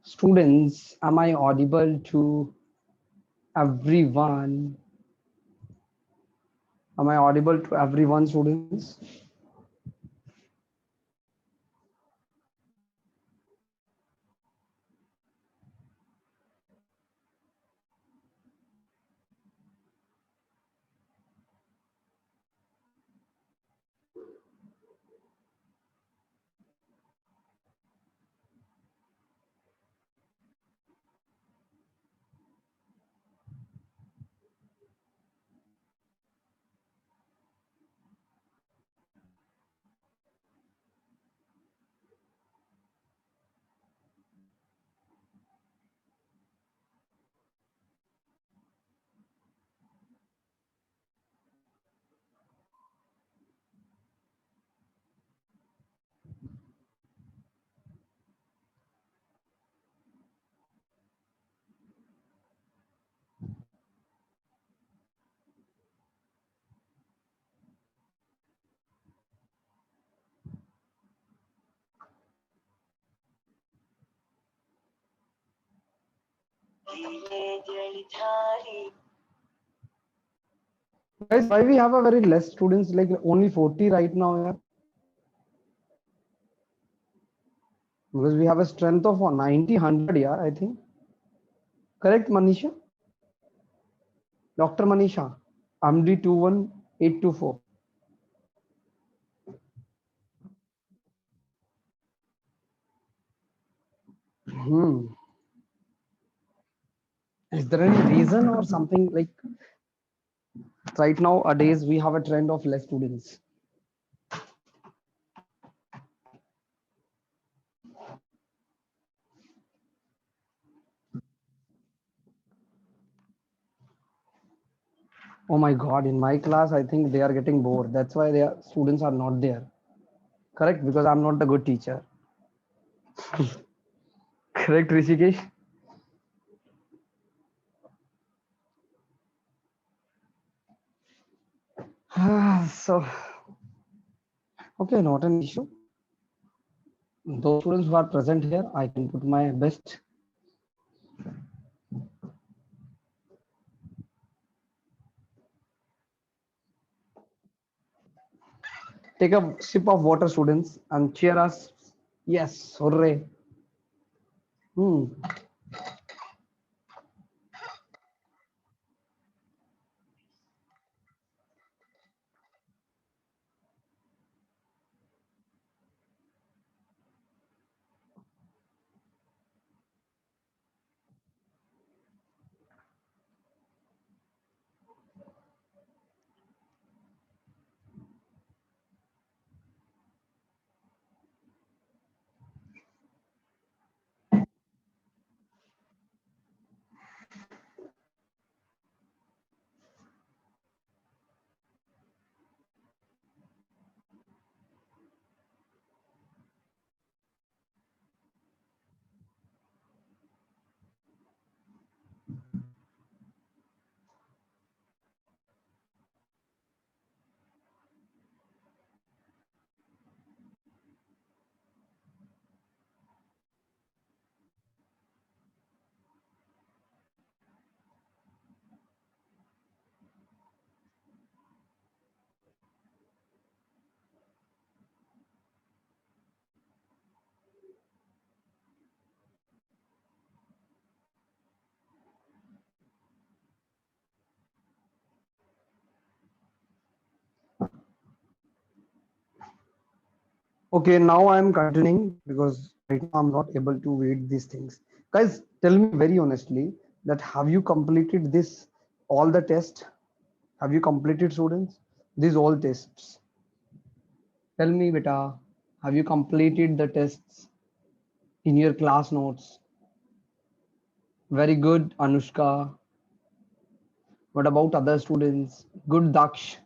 Students, am I audible to everyone? Am I audible to everyone, students? Guys, why we have a very less students, like only 40 right now? Yeah? Because we have a strength of 90, 100, yeah, I think. Correct, Manisha? Dr. Manisha, MD 21824. Hmm. Is there any reason or something like right nowadays we have a trend of less students? Oh my God, in my class, I think they are getting bored. That's why their students are not there. Correct? Because I'm not a good teacher. Correct, Rishikesh? So, okay, not an issue. Those students who are present here, I can put my best. Take a sip of water, students, and cheer us. Yes, hooray. Hmm. Okay, now I'm continuing because right now I'm not able to read these things. Guys, tell me very honestly that have you completed this all the tests? Have you completed, students? These all tests. Tell me, beta, have you completed the tests in your class notes? Very good, Anushka. What about other students? Good, Daksh.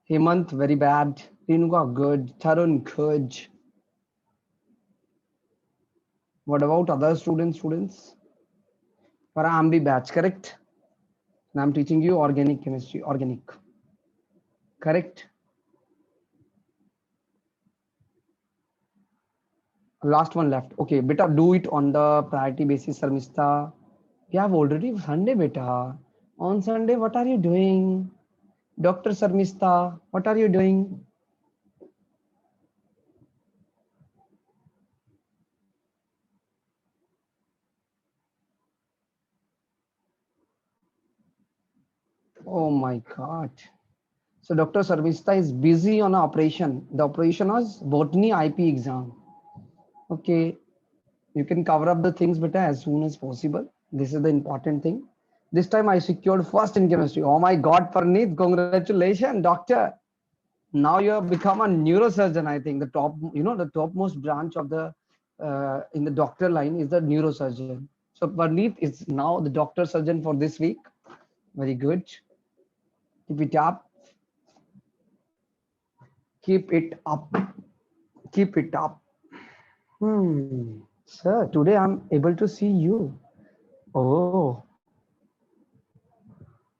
Hemant, very bad. Renuka, good. Tarun, good. What about other students? Students? For Ambi batch, correct? And I'm teaching you organic chemistry, organic. Correct? Last one left. Okay, beta, do it on the priority basis, Sarmista. We have already Sunday, beta. On Sunday, what are you doing? Dr. Sarmista, what are you doing? Oh my God. So Dr. Sarmista is busy on an operation. The operation was botany IP exam. Okay, you can cover up the things better as soon as possible. This is the important thing. This time I secured first in chemistry. Oh my God, Parneet, congratulations, doctor. Now you have become a neurosurgeon. I think the top, the topmost branch of the in the doctor line is the neurosurgeon. So Parneet is now the doctor surgeon for this week. Very good. Keep it up. Keep it up. Keep it up. Sir, today I'm able to see you. Oh,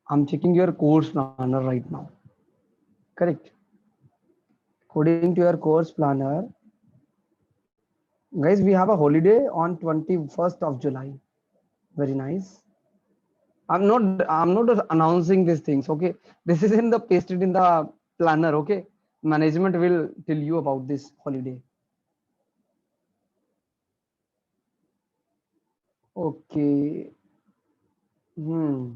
I'm checking your course planner right now. Correct. According to your course planner, guys, we have a holiday on 21st of July. Very nice. I'm not announcing these things. Okay. This is in the pasted in the planner. Okay. Management will tell you about this holiday. Okay. Hmm.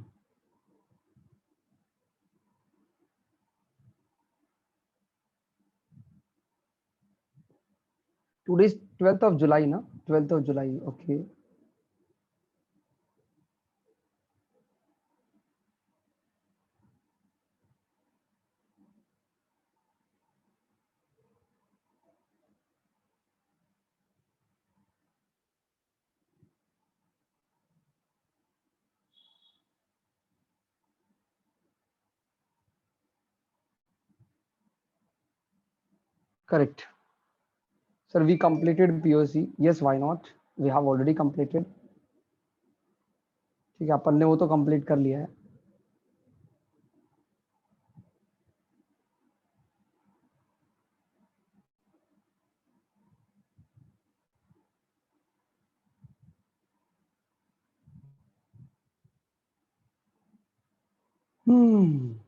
Today's 12th of July, na? 12th of July. Okay. Correct. Sir, we completed POC. Yes, why not? We have already completed. ठीक है, अपन ने वो तो complete कर लिया है. Hmm.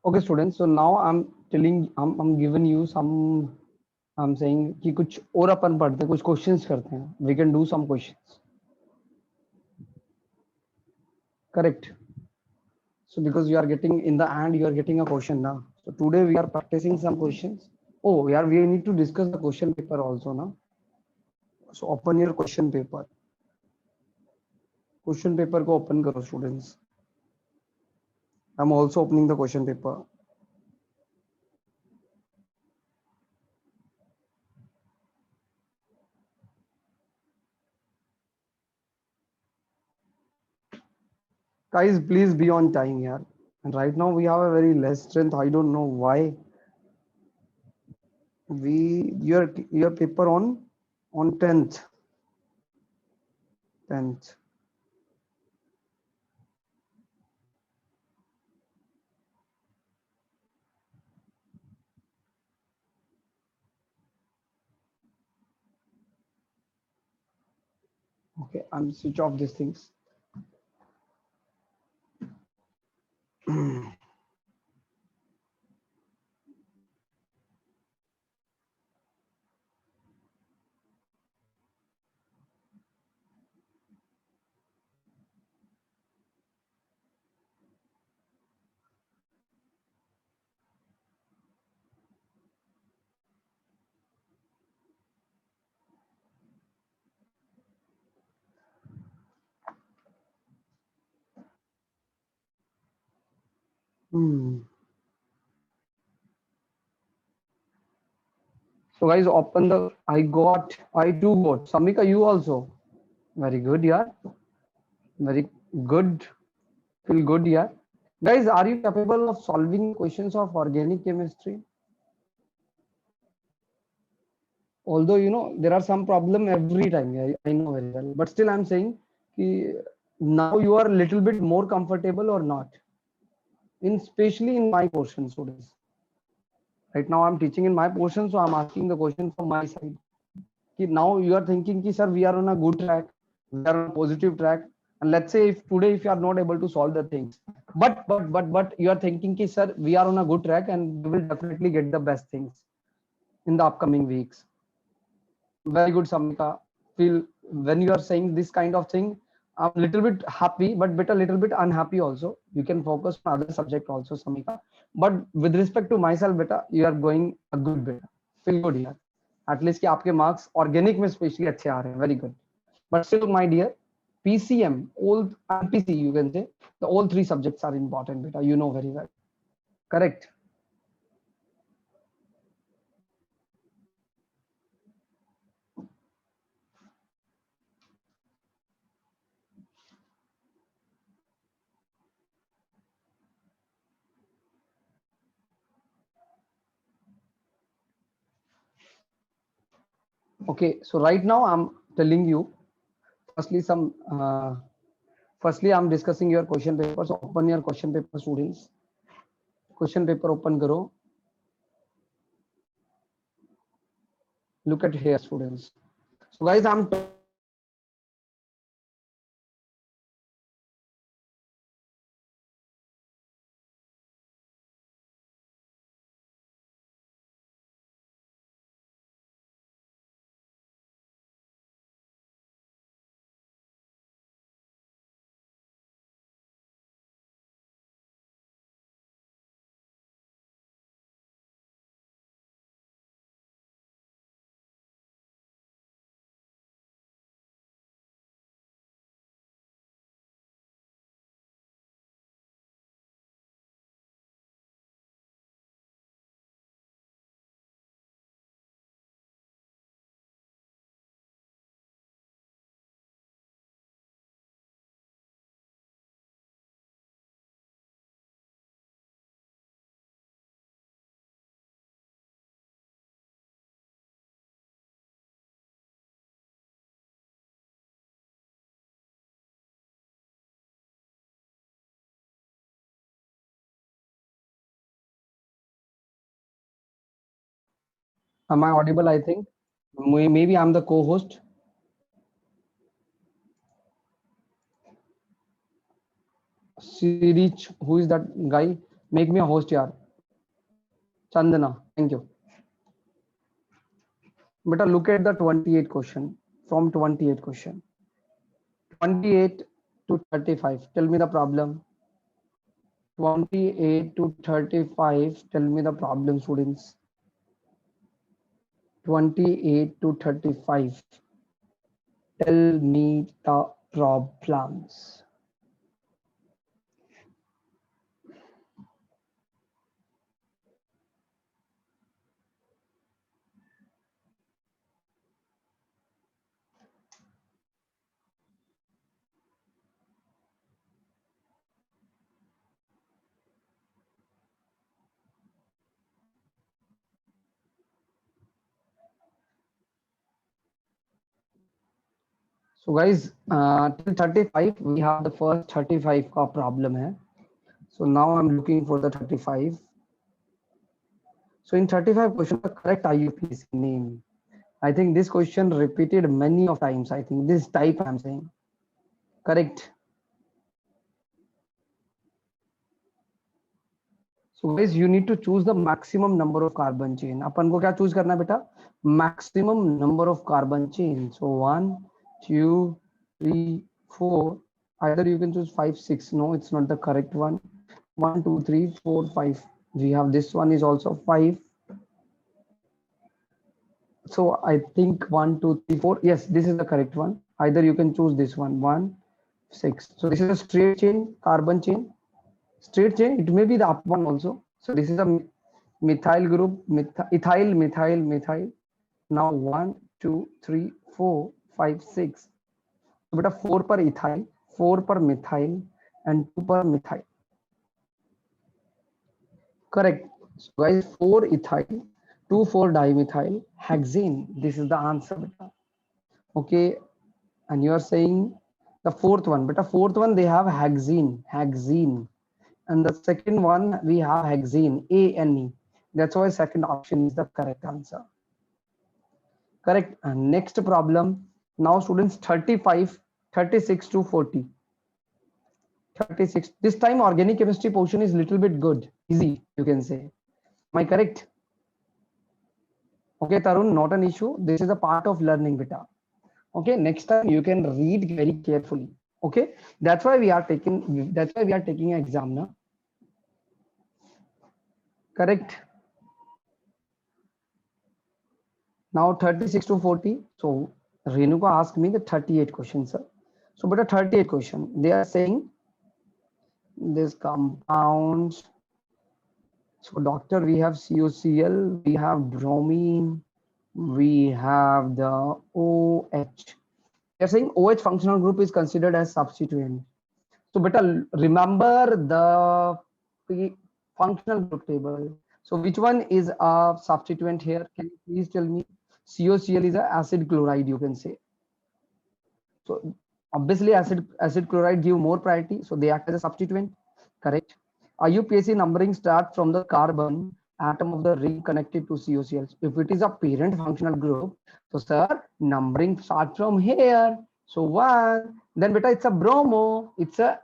Okay, students. So now I'm giving you some. I'm saying कि कुछ और अपन पढ़ते हैं, कुछ क्वेश्चंस करते हैं. We can do some questions. Correct. So because you are getting in the end, you are getting a question now. So today we are practicing some questions. Oh, yeah, we need to discuss the question paper also now. So open your question paper. Question paper को open करो students. I'm also opening the question paper. Guys, please be on time, yeah. And right now we have a very less strength. I don't know why. Your paper on 10th. 10th. Okay, I'm switch off these things. Hmm. So guys, open the. I too got. Samika, you also. Very good, yeah. Very good. Feel good, yeah. Guys, are you capable of solving questions of organic chemistry? Although there are some problem every time. I know very well, but still I'm saying ki now you are a little bit more comfortable or not, in especially in my portion students. Right now I'm teaching in my portion, so I'm asking the question from my side. Ki now you are thinking ki sir, we are on a good track, we are on a positive track, and let's say if today if you are not able to solve the things, but you are thinking ki sir, we are on a good track and we will definitely get the best things in the upcoming weeks. Very good, Samika. Feel when you are saying this kind of thing, I'm a little bit happy, but a little bit unhappy also. You can focus on other subject also, Samika. But with respect to myself, beta, you are going a good beta. Feel good here. At least कि आपके marks organic में especially अच्छे आ रहे हैं. Very good. But still, my dear, PCM, all MPC, you can say, the all three subjects are important, beta. You know very well. Correct. Okay. So right now I'm telling you, firstly, firstly, I'm discussing your question paper. So open your question paper, students. Question paper open karo. Look at here, students. So guys, I'm am I audible? I think maybe I'm the co-host. Sirich, who is that guy? Make me a host, yaar. Chandana, thank you. But look at the 28 question from 28 question. 28 to 35. Tell me the problem. 28 to 35. Tell me the problem, students. 28 to 35. Tell me the problems. So guys, till 35, we have the first 35 का problem है. So now I'm looking for the 35. So in 35 question, the correct IUPAC name. I think this question repeated many of times. I think this type I'm saying. Correct. So guys, you need to choose the maximum number of carbon chain. अपन को क्या choose करना है बेटा? Maximum number of carbon chain. So 1, 2, 3, 4. Either you can choose 5, 6. No, it's not the correct one. 1, 2, 3, 4, 5. We have this one is also 5. So I think 1, 2, 3, 4. Yes, this is the correct one. Either you can choose this one. 1, 6. So this is a straight chain, carbon chain. Straight chain, it may be the up one also. So this is a methyl group, ethyl, methyl, methyl. Now 1, 2, 3, 4, 5, 6. So beta 4 per ethyl, 4 per methyl, and 2 per methyl. Correct. So guys, 4 ethyl, 2 4 dimethyl hexane. This is the answer, beta. Okay, and you are saying the fourth one, beta. Fourth one they have hexene, and the second one we have hexane, ANE. That's why second option is the correct answer. Correct. And next problem. Now students 35, 36 to 40. 36. This time organic chemistry portion is little bit good, easy, you can say. Am I correct? Okay, Tarun, not an issue. This is a part of learning, beta. Okay, next time you can read very carefully. Okay, that's why we are taking. That's why we are taking an exam now. Correct. Now 36 to 40. So Renuka asked me the 38 questions, sir. So, but a 38 question. They are saying this compounds. So, doctor, we have COCl, we have bromine, we have the OH. They're saying OH functional group is considered as substituent. So, better remember the functional group table. So, which one is a substituent here? Can you please tell me? COCl is a acid chloride, you can say. So, obviously, acid chloride give more priority, so they act as a substituent. Correct. IUPAC numbering starts from the carbon atom of the ring connected to COCl. If it is a parent functional group, so sir, numbering starts from here. So one, then beta it's a bromo, it's a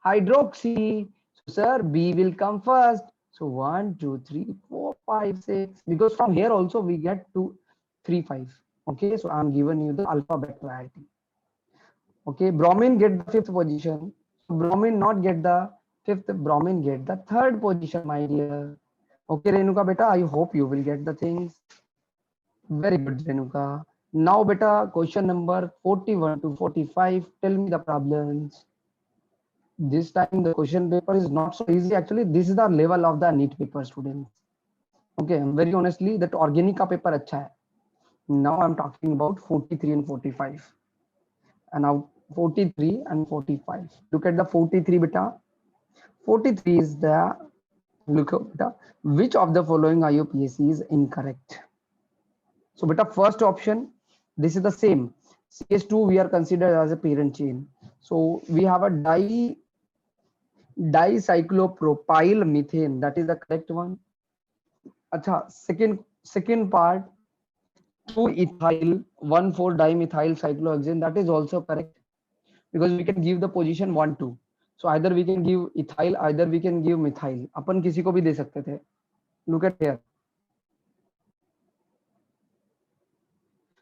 hydroxy. So sir, B will come first. So 1, 2, 3, 4, 5, 6. Because from here also we get 2, 3, 5. Okay, so I'm giving you the alphabet priority. Okay, bromine get the fifth position. So bromine not get the fifth, bromine get the third position, my dear. Okay, Renuka beta, I hope you will get the things. Very good, Renuka. Now beta, question number 41 to 45. Tell me the problems. This time the question paper is not so easy. Actually, this is the level of the NEET paper, students. Okay, very honestly, that organic का paper अच्छा है. Now I'm talking about 43 and 45. And now 43 and 45. Look at the 43 beta. 43 is the, look at beta, which of the following IUPAC is incorrect? So beta, first option, this is the same. CH2 we are considered as a parent chain. So we have a dicyclopropyl methane, that is the correct one. Acha, second part, 2 ethyl 1,4 dimethyl cyclohexane, that is also correct, because we can give the position 1 2. So either we can give ethyl, either we can give methyl. अपन किसी को भी दे सकते थे. Look at here.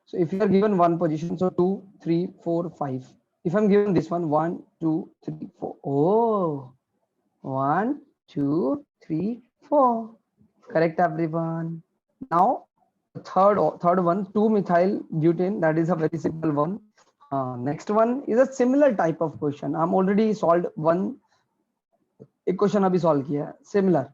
So if you are given one position, so 2, 3, 4, 5. If I'm given this one, 1, 2, 3, 4. Oh, 1, 2, 3, 4. Correct, everyone. Now, third one, 2-methyl butane. That is a very simple one. Next one is a similar type of question. I'm already solved one. एक question अभी solve किया है, similar.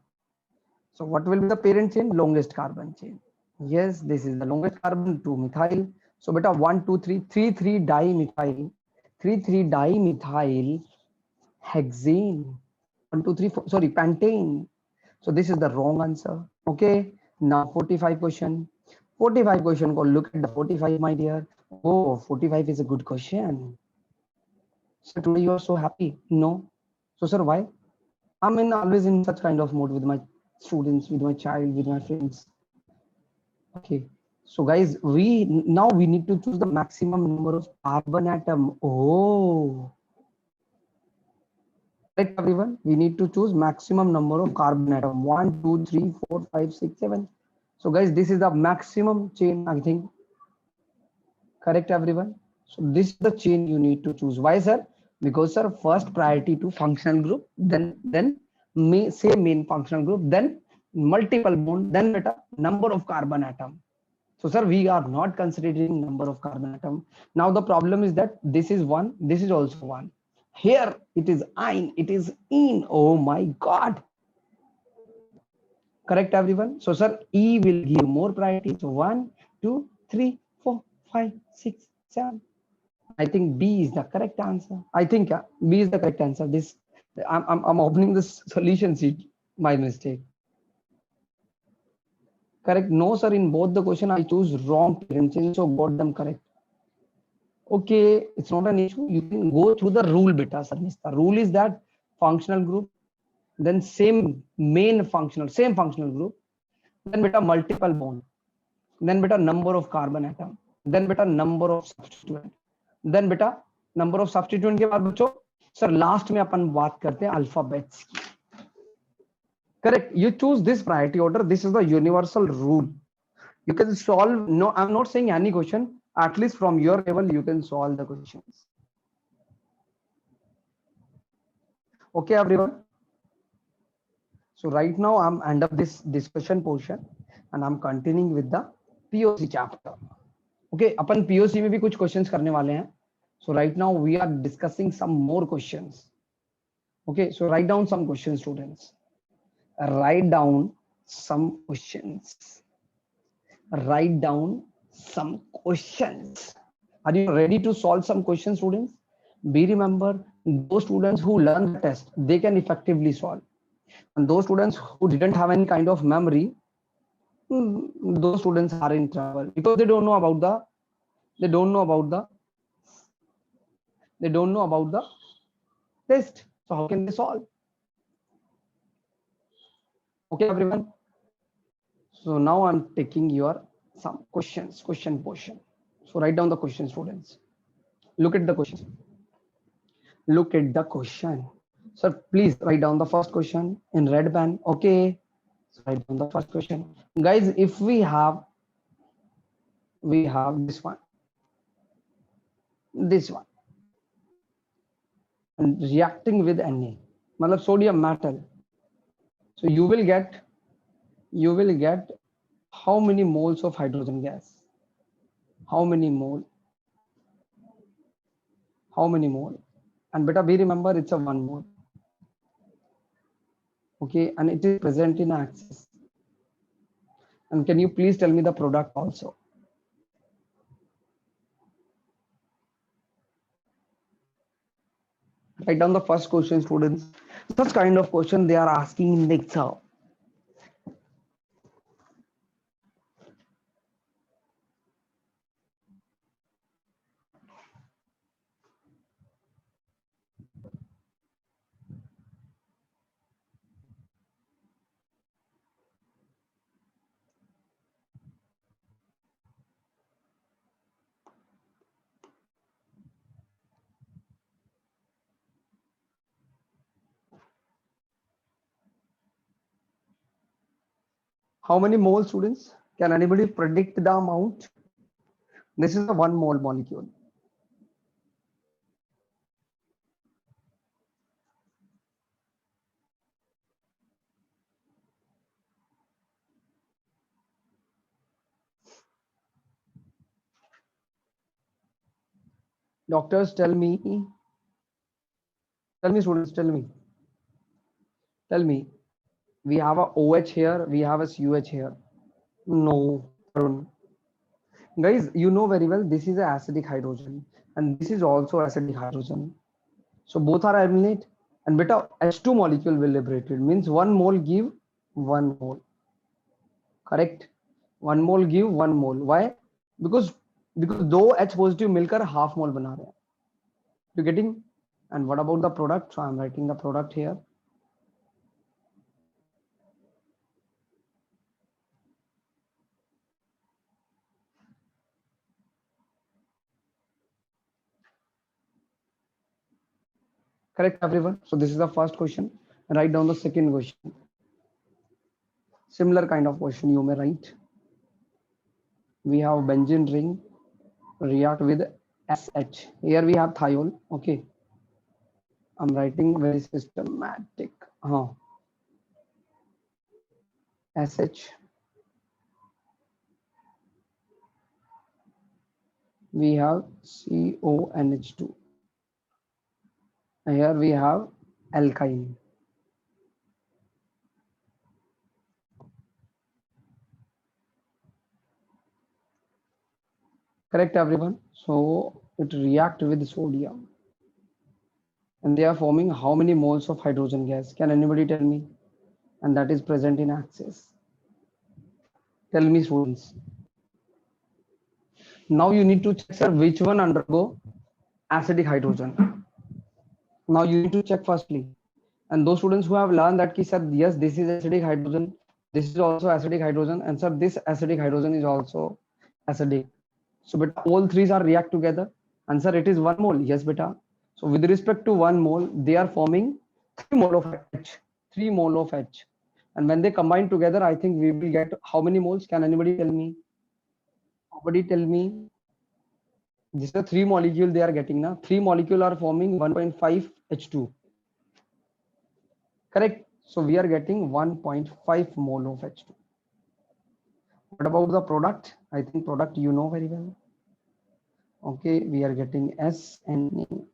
So what will be the parent chain? Longest carbon chain. Yes, this is the longest carbon, 2-methyl. So beta 1, 2, 3, 3, 3 dimethyl, 3, 3 dimethyl hexane. 1, 2, 3, 4, sorry, pentane. So this is the wrong answer. Okay. Now 45 question. 45 question. Go look at the 45, my dear. Oh, 45 is a good question. So today you are so happy. No. So sir, why? I'm always in such kind of mode with my students, with my child, with my friends. Okay. So guys, we need to choose the maximum number of carbon atom. Oh. Right, everyone. We need to choose maximum number of carbon atom. 1, 2, 3, 4, 5, 6, 7. So guys, this is the maximum chain, I think. Correct, everyone. So this is the chain you need to choose. Why, sir? Because sir, first priority to functional group, then main functional group, then multiple bond, then beta number of carbon atom. So sir, we are not considering number of carbon atom. Now the problem is that this is one, this is also one. Here it is ein, it is in. Oh my God. Correct, everyone. So sir, E will give more priority. So 1, 2, 3, 4, 5, 6, 7. I think B is the correct answer. I think B is the correct answer. This I'm opening this solution sheet. My mistake. Correct. No, sir. In both the question, I choose wrong parent chain, so got them correct. Okay, it's not an issue. You can go through the rule, beta, sir. The rule is that functional group, then same same functional group, then beta multiple bond, then beta number of carbon atom, then beta number of substituent, then beta number of substituent के बाद बच्चों sir last में अपन बात करते हैं alphabets की. Correct. You choose this priority order. This is the universal rule. You can solve. No, I'm not saying any question. At least from your level, you can solve the questions. Okay, everyone. So right now I'm end up this discussion portion and I'm continuing with the POC chapter. Okay, upon POC में भी कुछ questions करने वाले हैं. So right now we are discussing some more questions. Okay, so write down some questions, students. Write down some questions. Write down some questions. Are you ready to solve some questions, students? Be remember, those students who learn the test, they can effectively solve. And those students who didn't have any kind of memory, those students are in trouble because they don't know about the test. So how can they solve? Okay, everyone. So now I'm taking your some questions, question portion. So write down the question, students. Look at the question. Look at the question. Sir, please write down the first question in red pen. Okay. So write down the first question. Guys, if we have this one. And reacting with Na. मतलब sodium metal. So you will get how many moles of hydrogen gas? How many mole? And beta be remember it's a 1 mole. Okay, and it is present in axis. And can you please tell me the product also? Write down the first question, students. Such kind of question they are asking in the exam. How many moles, students? Can anybody predict the amount? This is a 1 mole molecule. Doctors, tell me, students, tell me. We have a OH here, we have a COH here. No, guys, you know very well this is a acidic hydrogen and this is also acidic hydrogen. So both are eliminate and beta H2 molecule will liberated means 1 mole give 1 mole. Correct? 1 mole give 1 mole. Why? Because दो H positive मिलकर half mole बना रहे हैं. You getting? And what about the product? So I'm writing the product here. Correct, everyone. So this is the first question. Write down the second question. Similar kind of question you may write. We have benzene ring react with SH. Here we have thiol. Okay. I'm writing very systematic. SH. We have CONH2. Here we have alkyne. Correct, everyone. So it react with sodium, and they are forming how many moles of hydrogen gas? Can anybody tell me? And that is present in axis. Tell me, students. Now you need to check, sir, which one undergo acidic hydrogen. Now you need to check firstly. And those students who have learned that, sir, yes, this is acidic hydrogen, this is also acidic hydrogen, and sir, this acidic hydrogen is also acidic. So, beta, all threes are react together. And sir, it is 1 mole. Yes, beta. So, with respect to 1 mole, they are forming 3 mole of H. 3 mole of H. And when they combine together, I think we will get how many moles? Can anybody tell me? Nobody tell me. This is a 3 molecule they are getting now. 3 molecule are forming 1.5 H2. Correct. So we are getting 1.5 mole of H2. What about the product? I think product you know very well. Okay, we are getting SNA,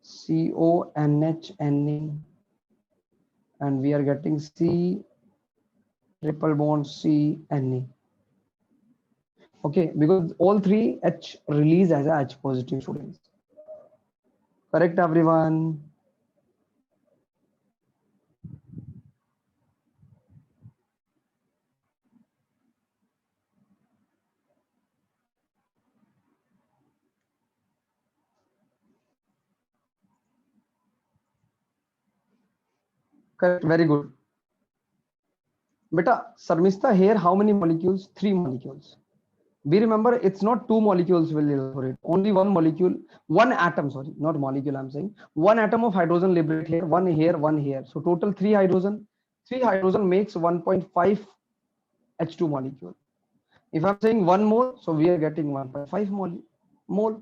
CONHNA, and we are getting C triple bond CNA. Okay, because all three H release as a H positive students. Correct, everyone. Correct, very good. Beta, Sarmista, here how many molecules? 3 molecules. We remember it's not 2 molecules will elaborate, only 1 molecule, 1 atom, sorry, not molecule, I'm saying 1 atom of hydrogen liberate here, one here, one here. So total 3 hydrogen. 3 hydrogen makes 1.5 H2 molecule. If I'm saying 1 mole, so we are getting 1.5 mole.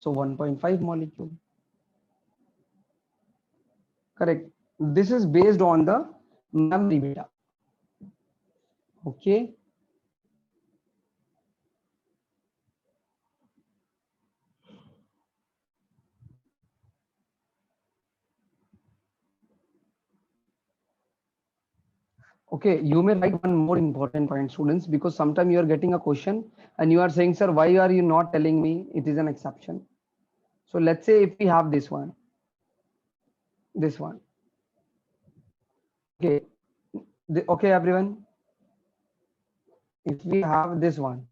So 1.5 molecule. Correct. This is based on the memory beta. Okay. Okay, you may write one more important point, students, because sometimes you are getting a question and you are saying, sir, why are you not telling me it is an exception? So let's say if we have this one. Okay, okay, everyone. If we have this one,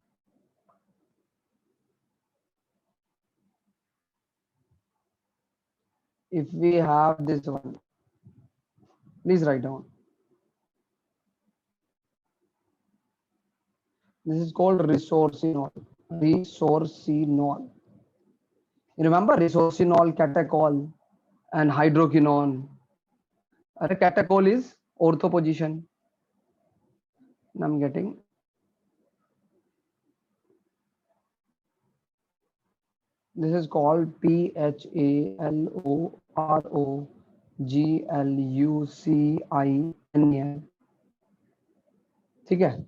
if we have this one, please write down. This is called resorcinol. Resorcinol. You remember resorcinol, catechol, and hydroquinone. Catechol is ortho position. I'm getting. This is called PHALOROGLUCINL. ठीक है?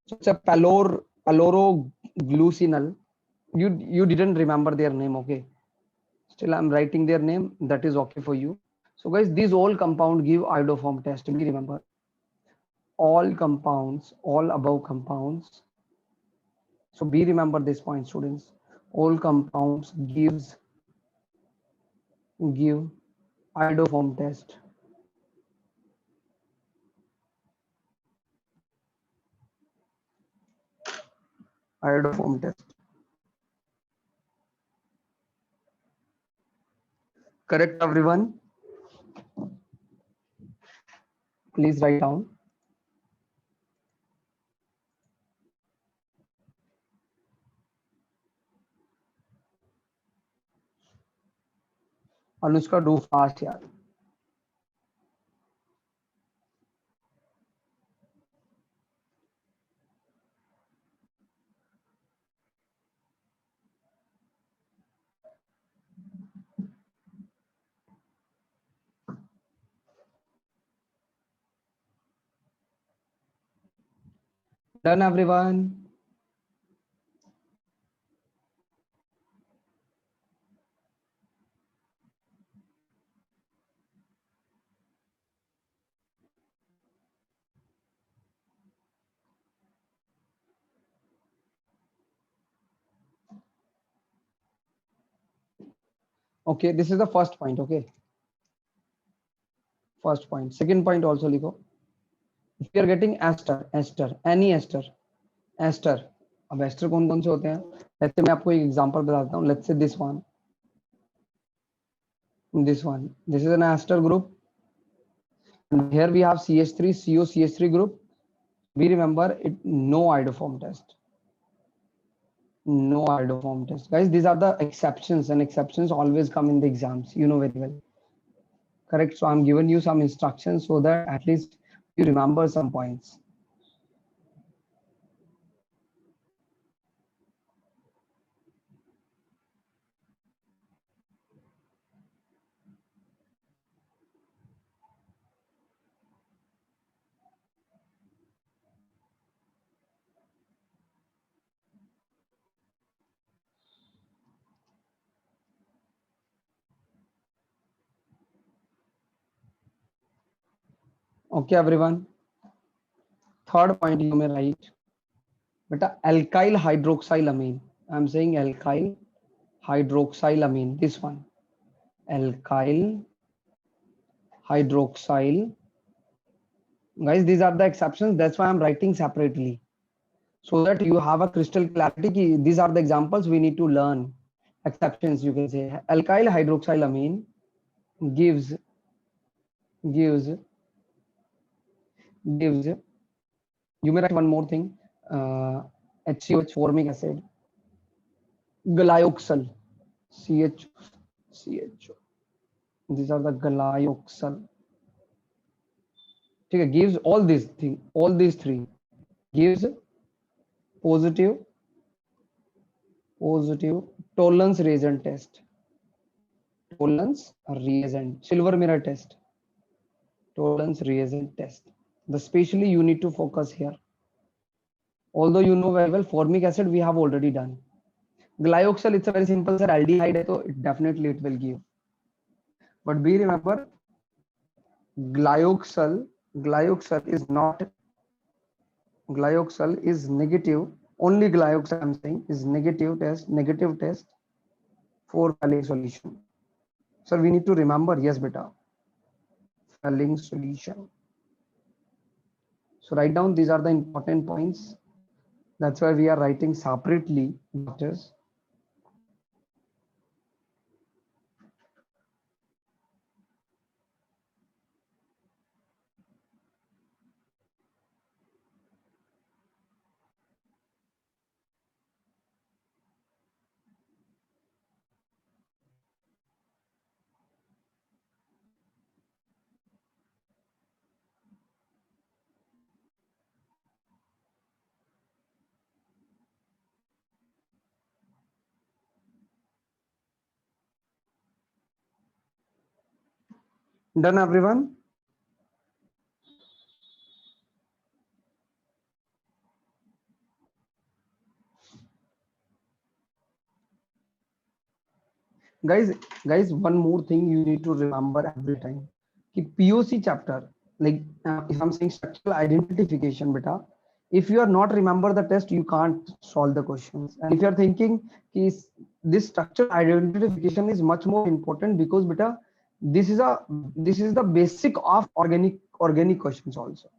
So it's a paloroglucinal. You didn't remember their name, okay? Still I'm writing their name. That is okay for you. So guys, these all compound give iodoform test. We remember all compounds, all above compounds. So be remember this point, students. All compounds give iodoform test. Iodoform test. Correct, everyone. Please write down. Anushka, do fast, yeah. Done, everyone. Okay, this is the first point. Okay, first point. Second point also लिखो. If you are getting any ester. अब ester कौन कौन से होते हैं? Let's say मैं आपको एक example बताता हूँ. Let's say this one. This is an ester group. And here we have CH3, CO, CH3 group. We remember it, no iodoform test. No iodoform test. Guys, these are the exceptions, and exceptions always come in the exams. You know very well. Correct. So I'm giving you some instructions so that at least you remember some points. Okay, everyone. Third point you may write. Beta alkyl hydroxylamine. I'm saying alkyl hydroxylamine. This one. Alkyl hydroxyl. Guys, these are the exceptions. That's why I'm writing separately, so that you have a crystal clarity ki these are the examples we need to learn. Exceptions, you can say. Alkyl hydroxylamine gives gives gives you may write one more thing, HCOH, formic acid, glyoxal, CH, these are the glyoxal. Okay, gives all these things, all these three gives positive positive tolerance reagent test, tolerance reagent, silver mirror test, tolerance reagent test. The specially you need to focus here. Although you know very well formic acid we have already done. Glyoxal, it's a very simple sir, aldehyde hai, so definitely it will give. But we remember glyoxal, glyoxal is not, glyoxal is negative. Only glyoxal I'm saying is negative test for Fehling solution. So we need to remember, yes beta, Fehling solution. So write down, these are the important points. That's why we are writing separately, doctors. Done everyone? Guys, one more thing you need to remember every time. Ki POC chapter, like if I'm saying structural identification, beta, if you are not remember the test, you can't solve the questions. And if you are thinking is this structural identification is much more important because beta, this is a this is the basic of organic questions also.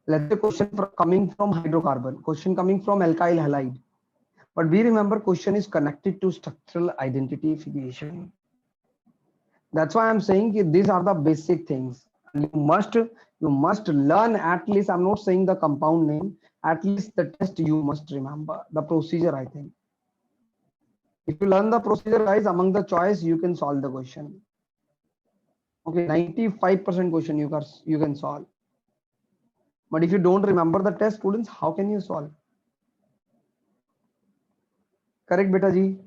Let's say question coming from hydrocarbon, question coming from alkyl halide. But we remember question is connected to structural identification. That's why I'm saying these are the basic things. You must learn at least. I'm not saying the compound name. At least the test you must remember the procedure. I think if you learn the procedure, guys, among the choice you can solve the question. Okay, 95% question you can solve. But if you don't remember the test, students, how can you solve? Correct, beta ji.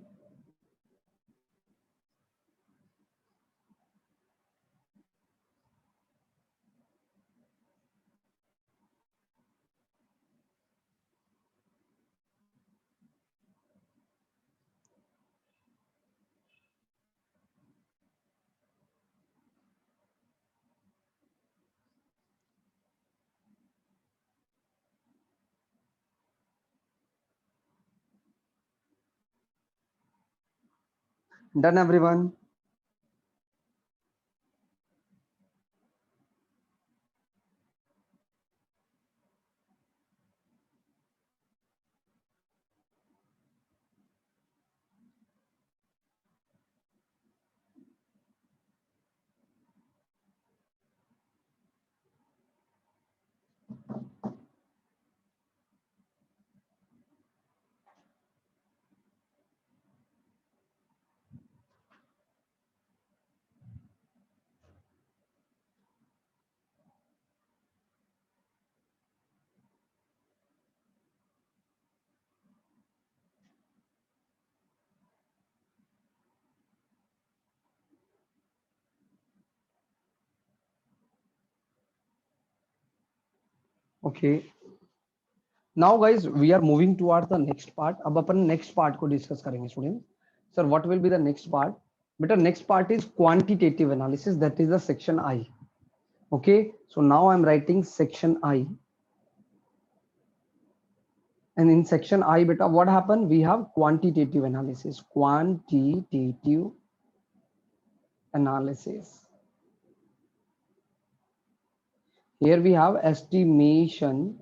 Done, everyone. Okay, now guys we are moving towards the next part. अब अपन next part को discuss करेंगे students. Sir, what will be the next part? Beta, next part is quantitative analysis, that is the section I. Okay, so now I'm writing section I, and in section I, beta, what happened? We have quantitative analysis. Quantitative analysis. Here we have estimation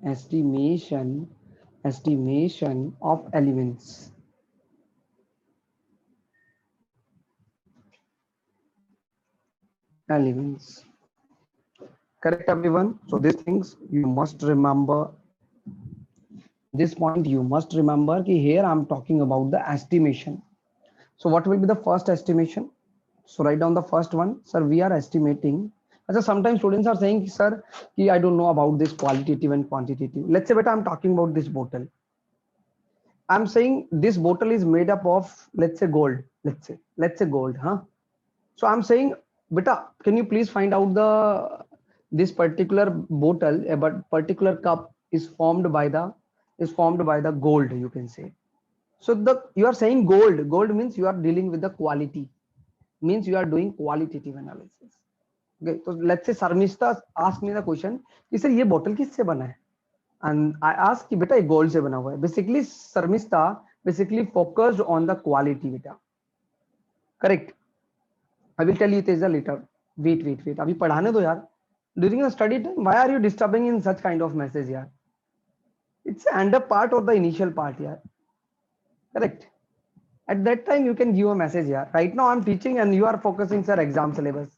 of elements. Correct, everyone? So these things you must remember. This point you must remember कि here I'm talking about the estimation. So what will be the first estimation? So write down the first one. Sir, we are estimating. So sometimes students are saying, sir, I don't know about this qualitative and quantitative. Let's say, beta, I'm talking about this bottle. I'm saying this bottle is made up of, let's say, gold. Let's say gold, huh? So I'm saying, beta, can you please find out this particular bottle, but particular cup is formed by the gold, you can say. So you are saying gold. Gold means you are dealing with the quality. Means you are doing qualitative analysis. Okay, so let's say Sarmista asked me the question, कि sir ये bottle किससे बना है? And I asked कि बेटा ये gold से बना हुआ है. Basically Sarmista basically focused on the quality, बेटा. Correct. I will tell you Teja later. Wait. अभी पढ़ाने दो यार. During the study time, why are you disturbing in such kind of message, यार? It's the end part or the initial part, यार. Correct. At that time, you can give a message, yeah. Right now, I'm teaching and you are focusing, sir, exam syllabus.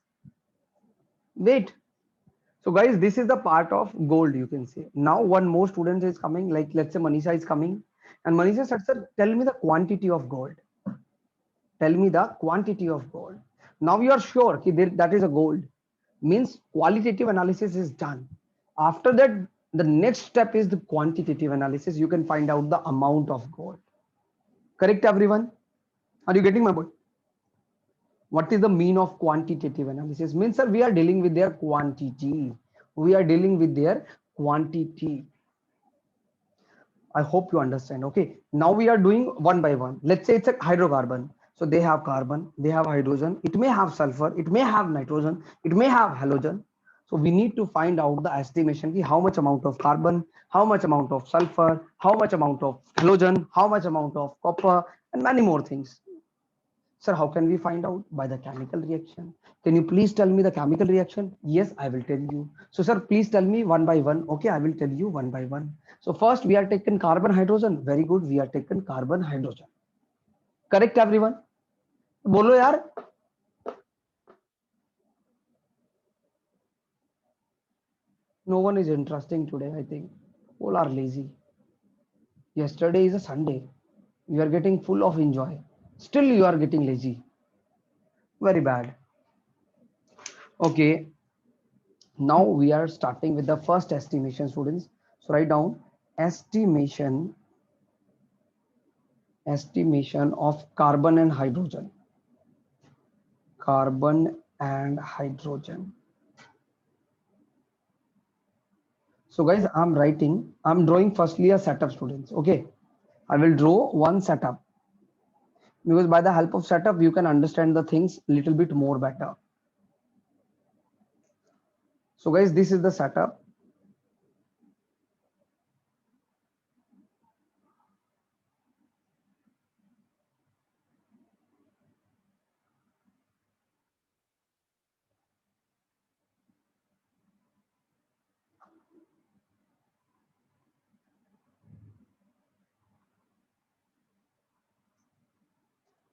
Wait. So, guys, this is the part of gold, you can say. Now, one more student is coming, like let's say Manisha is coming. And Manisha said, sir, tell me the quantity of gold. Tell me the quantity of gold. Now you are sure that is a gold. Means qualitative analysis is done. After that, the next step is the quantitative analysis. You can find out the amount of gold. Correct, everyone? Are you getting my point? What is the mean of quantitative analysis? Means, sir, we are dealing with their quantity. We are dealing with their quantity. I hope you understand. Okay. Now we are doing one by one. Let's say it's a hydrocarbon. So they have carbon, they have hydrogen, it may have sulfur, it may have nitrogen, it may have halogen. So we need to find out the estimation, how much amount of carbon, how much amount of sulfur, how much amount of halogen, how much amount of copper, and many more things. Sir, how can we find out? By the chemical reaction. Can you please tell me the chemical reaction? Yes, I will tell you. So, sir, please tell me one by one. Okay, I will tell you one by one. So first we are taken carbon hydrogen. Very good. We are taken carbon hydrogen. Correct, everyone? Bolo yaar. No one is interesting today, I think. All are lazy. Yesterday is a Sunday. You are getting full of enjoy. Still you are getting lazy. Very bad. Okay. Now we are starting with the first estimation, students. So write down estimation of carbon and hydrogen. Carbon and hydrogen. So guys, I'm drawing firstly a setup, students. Okay, I will draw one setup, because by the help of setup you can understand the things little bit more better. So guys, this is the setup.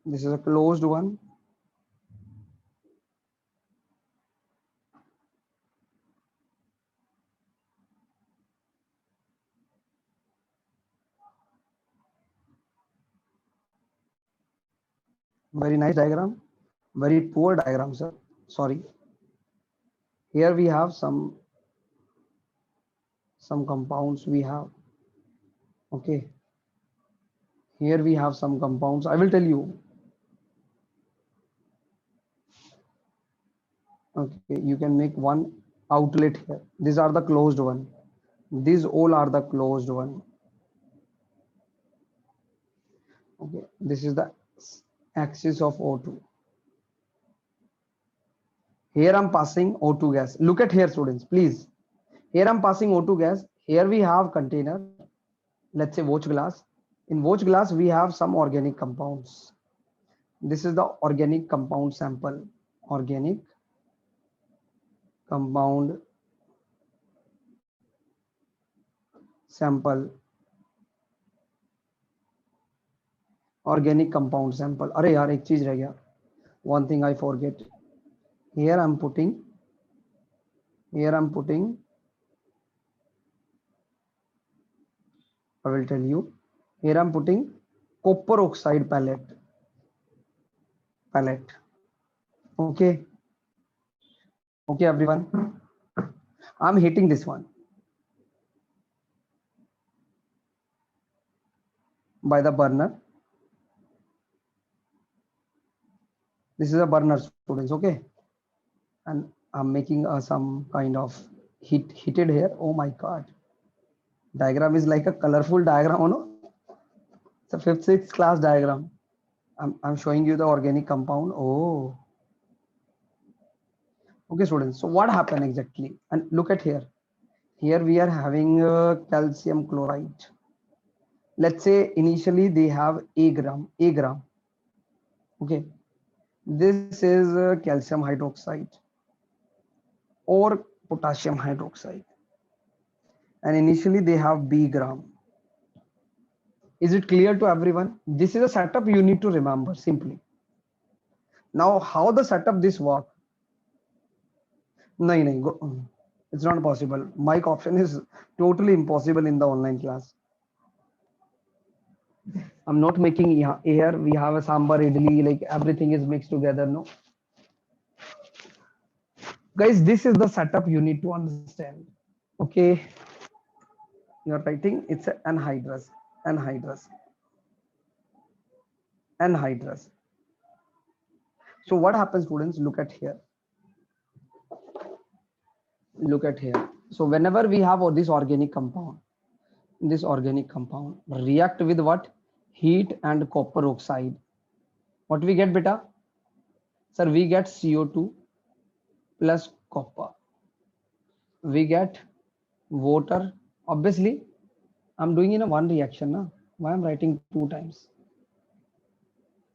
This is a closed one. Very nice diagram. Very poor diagram, sir. Sorry. Here we have some compounds we have. Okay. Here we have some compounds. I will tell you. Okay, you can make one outlet here. These are the closed one. These all are the closed one. Okay, this is the axis of O2. Here I'm passing O2 gas. Look at here, students, please. Here I'm passing O2 gas. Here we have container. Let's say watch glass. In watch glass, we have some organic compounds. This is the organic compound sample. Organic compound sample. Organic compound sample. अरे यार एक चीज रह गया. One thing I forget. Here I'm putting. I will tell you. Here I'm putting copper oxide pellet. Okay. Okay, everyone. I'm heating this one by the burner. This is a burner, students. Okay. And I'm making some kind of heated here. Oh my God. Diagram is like a colorful diagram, you know? It's a 5th, 6th class diagram. I'm showing you the organic compound. Oh. Okay, students. So what happened exactly? And look at here. Here we are having calcium chloride. Let's say initially they have a gram. Okay. This is calcium hydroxide or potassium hydroxide. And initially they have B gram. Is it clear to everyone? This is a setup you need to remember simply. Now, how the setup this work? No, it's not possible. Mic option is totally impossible in the online class. I'm not making here. We have a sambar idli, like everything is mixed together. No, guys, this is the setup you need to understand. Okay, you're writing it's anhydrous. So what happens, students? Look at here. So whenever we have this organic compound react with what? Heat and copper oxide. What we get, beta? Sir, we get CO2 plus copper. We get water. Obviously, I'm doing in a one reaction. Na? Why I'm writing 2 times?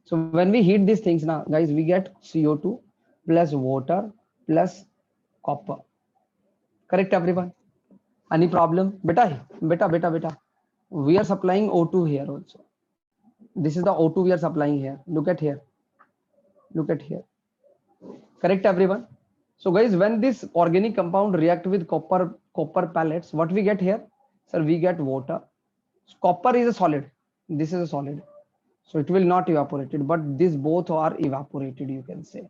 So when we heat these things now, guys, we get CO2 plus water plus copper. Correct, everyone? Any problem? Beta. We are supplying O2 here also. This is the O2 we are supplying here. Look at here. Correct, everyone? So guys, when this organic compound react with copper pellets, what we get here? Sir, we get water. Copper is a solid. This is a solid. So it will not evaporated, but these both are evaporated, you can say.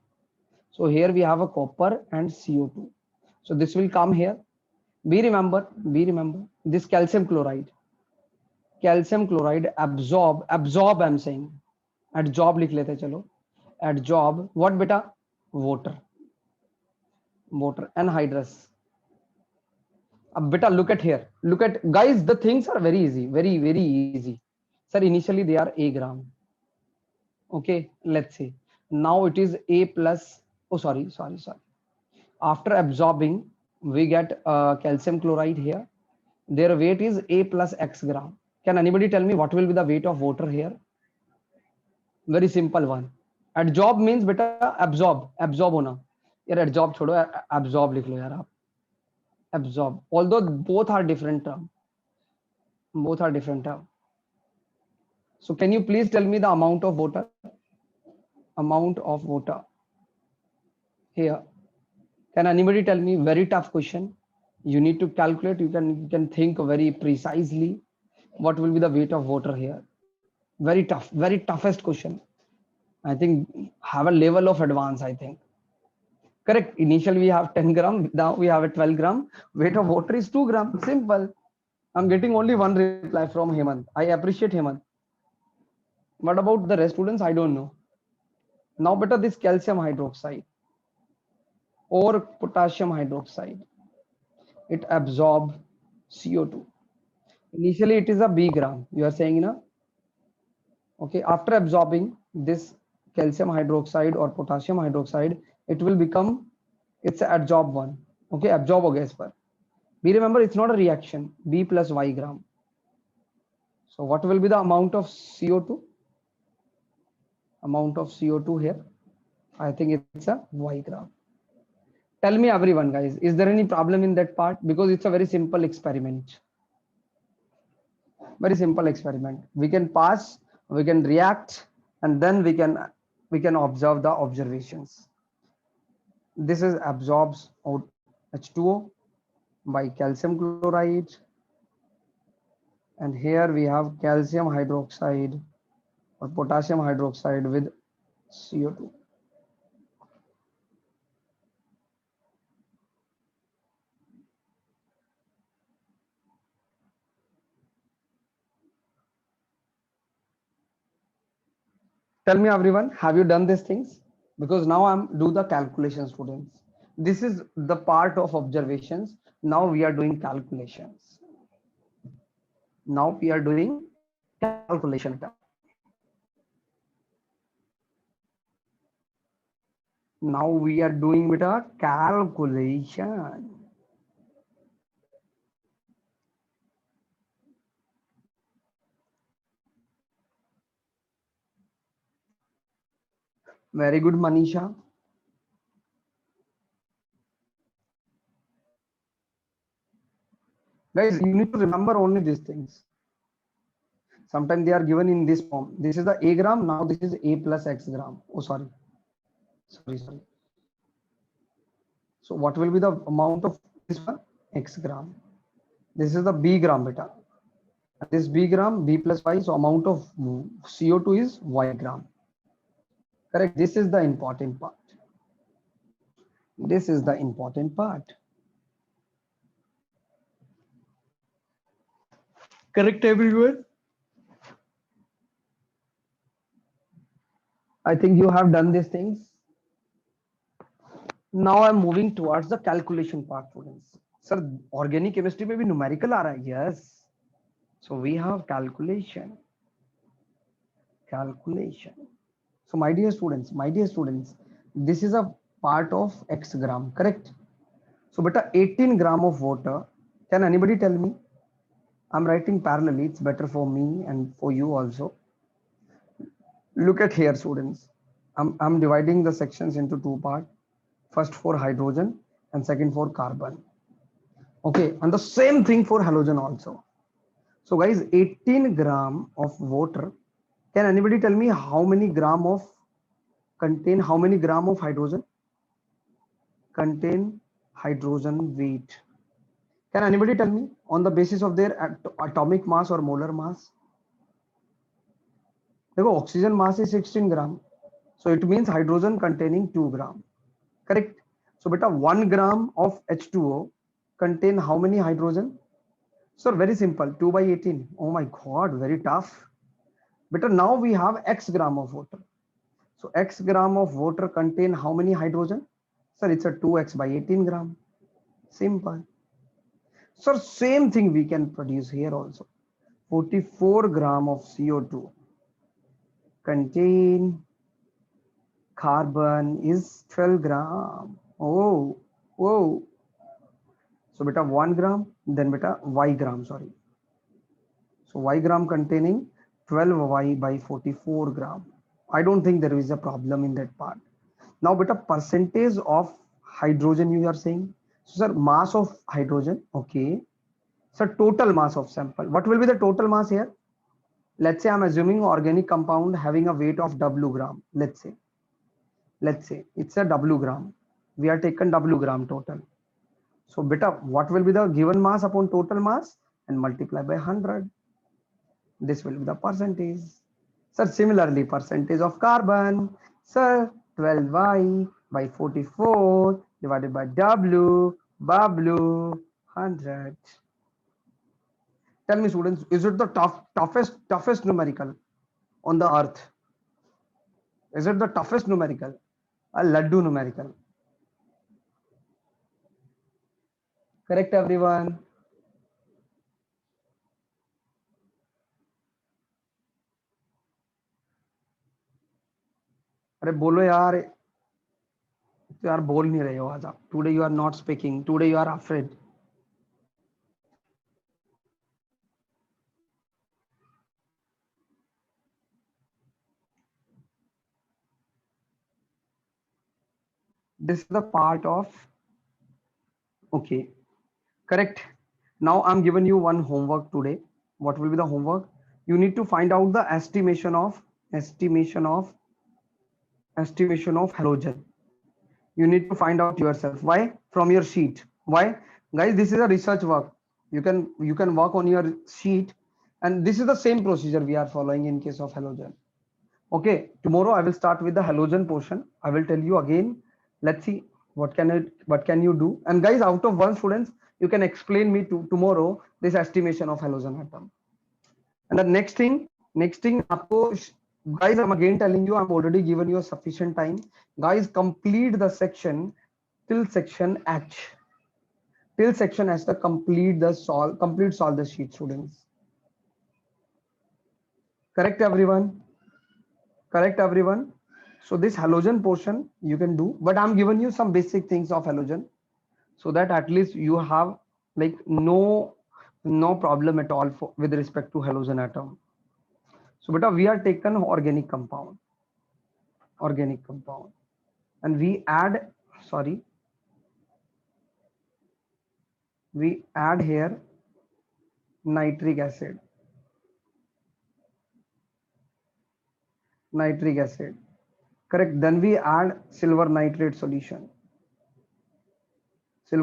So here we have a copper and CO2. So this will come here. Be remember this calcium chloride absorb I'm saying adsorb लिख लेते चलो adsorb what beta? Water anhydrous. Beta, look at here. Look at, guys, the things are very easy, very easy. Sir, initially they are a gram. Okay, let's see. Now it is a plus. Oh, sorry. After absorbing, we get calcium chloride here. Their weight is a plus x gram. Can anybody tell me what will be the weight of water here? Very simple one. Adsorb means beta absorb होना. यार adsorb छोड़ो, absorb लिख लो यार आप. Absorb. Although both are different term. So can you please tell me the amount of water? Here. Can anybody tell me? Very tough question. You need to calculate. You can think very precisely. What will be the weight of water here? Very tough. Very toughest question. I think have a level of advance. I think. Correct. Initially we have 10 gram. Now we have a 12 gram. Weight of water is 2 gram. Simple. I'm getting only one reply from Hemant. I appreciate Hemant. What about the rest students? I don't know. Now better this calcium hydroxide or potassium hydroxide. It absorb CO2. Initially it is a B gram, you are saying na? Okay, after absorbing this calcium hydroxide or potassium hydroxide, it will become, it's a adsorb one. Okay, absorb ho gaya is par. We remember it's not a reaction, B plus Y gram. So what will be the amount of CO2? Amount of CO2 here, I think it's a Y gram. Tell me everyone guys, is there any problem in that part? Because it's a very simple experiment. Very simple experiment. We can pass, we can react, and then we can observe the observations. This is absorbs out H2O by calcium chloride, and here we have calcium hydroxide or potassium hydroxide with CO2. Tell me everyone, have you done these things? Because now I'm do the calculation, students. This is the part of observations. Now we are doing calculations. Now we are doing calculation. Now we are doing with a calculation. Very good, Manisha. Guys, you need to remember only these things. Sometimes they are given in this form. This is the A gram. Now this is A plus X gram. Oh, sorry. So what will be the amount of this one? X gram. This is the B gram beta. This B gram, B plus Y. So amount of CO2 is Y gram. Correct. This is the important part. This is the important part. Correct, everyone. I think you have done these things. Now I'm moving towards the calculation part, students. Sir, organic chemistry में भी numerical आ रहा है? Yes. So we have calculation. Calculation. So my dear students, this is a part of X gram, correct? So beta 18 gram of water. Can anybody tell me? I'm writing parallelly. It's better for me and for you also. Look at here, students. I'm dividing the sections into two parts. First for hydrogen and second for carbon. Okay, and the same thing for halogen also. So guys, 18 gram of water. Can anybody tell me how many gram of how many gram of hydrogen? Contain hydrogen weight. Can anybody tell me on the basis of their atomic mass or molar mass? देखो, oxygen mass is 16 gram. So it means hydrogen containing 2 gram. Correct? So beta 1 gram of H2O contain how many hydrogen? Sir, very simple, 2 by 18. Oh my God, very tough. Beta now we have X gram of water. So X gram of water contain how many hydrogen? Sir, it's a 2X by 18 gram. Simple. Sir, same thing we can produce here also. 44 gram of CO2 contain carbon is 12 gram. Oh. So beta 1 gram, then beta Y gram, sorry. So Y gram containing 12Y by 44 gram. I don't think there is a problem in that part. Now beta percentage of hydrogen you are saying. So sir, mass of hydrogen, okay. So total mass of sample. What will be the total mass here? Let's say I'm assuming organic compound having a weight of W gram. Let's say it's a W gram. We are taken W gram total. So beta, what will be the given mass upon total mass and multiply by 100? This will be the percentage. Sir, similarly, percentage of carbon. Sir, 12Y by 44 divided by W, 100. Tell me, students, is it the toughest numerical on the earth? Is it the toughest numerical? A laddu numerical. Correct, everyone. अरे बोलो यार, तो यार बोल नहीं रहे हो आज आप. Today you are not speaking, today you are afraid. This is the part of, okay, correct. Now I'm giving you one homework today. What will be the homework? You need to find out the estimation of halogen. You need to find out yourself. Why? From your sheet. Why? Guys, this is a research work. You can work on your sheet, and this is the same procedure we are following in case of halogen. Okay, tomorrow I will start with the halogen portion. I will tell you again. Let's see what can you do. And guys, out of one students, you can explain me to tomorrow this estimation of halogen atom. And the next thing, guys, I'm again telling you, I'm already given you a sufficient time. Guys, complete the section till section H. Till section H, the complete solve the sheet, students. Correct, everyone? Correct, everyone? So this halogen portion you can do, but I'm giving you some basic things of halogen so that at least you have like no problem at all with respect to halogen atom. So beta, we are taken organic compound, and sorry, we add here nitric acid, correct. Then we add silver nitrate solution. So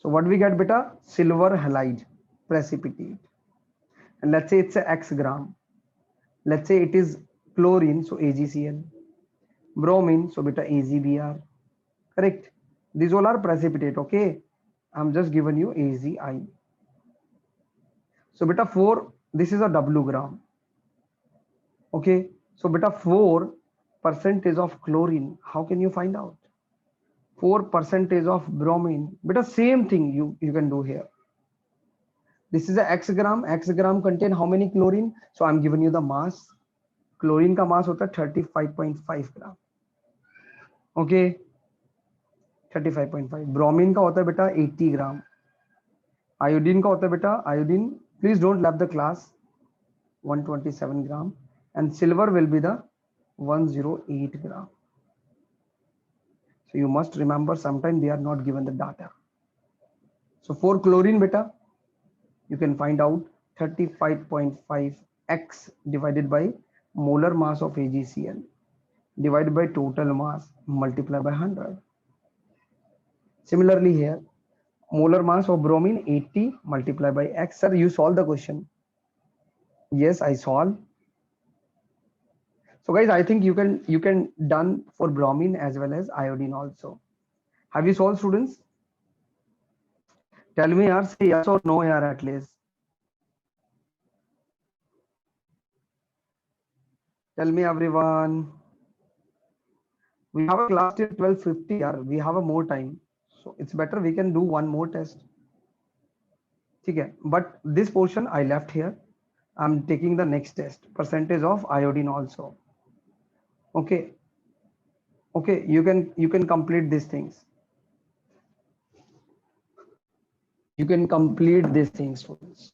what we get, beta? Silver halide precipitate. And let's say it's a X gram. Let's say it is chlorine, so AgCl. Bromine, so beta AgBr. Correct. These all are precipitate. Okay. I'm just giving you AgI. So beta 4, this is a W gram. Okay. So beta 4 percentage of chlorine. How can you find out? 4 percentage of bromine. Beta same thing you can do here. This is a X gram. X gram contain how many chlorine? So I'm giving you the mass. Chlorine का मास होता है 35.5 ग्राम. Okay, 35.5. Bromine का होता है बेटा 80 ग्राम. Iodine का होता है बेटा, iodine, please don't lap the class, 127 gram. And silver will be the 108 gram. So you must remember, sometimes they are not given the data. So for chlorine beta, you can find out 35.5 x divided by molar mass of AgCl divided by total mass multiplied by 100. Similarly here, molar mass of bromine 80 multiplied by x. Sir, you solve the question. Yes, I solve. So guys, I think you can done for bromine as well as iodine also. Have you solved, students? Tell me, yaar, say yes or no, yaar, at least. Tell me, everyone. We have a class till 12:50, yaar. We have a more time, so it's better we can do one more test. Okay, but this portion I left here. I'm taking the next test, percentage of iodine also. Okay, okay, you can complete these things. You can complete these things, students.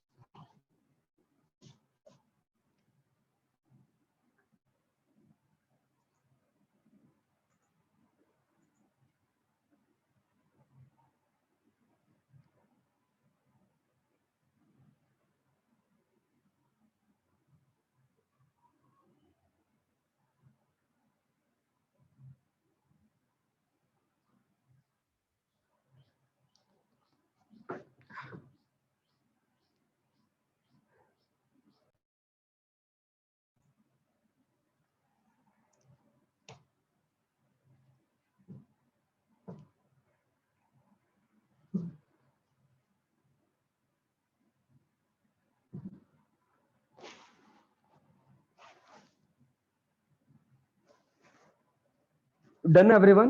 Done, everyone?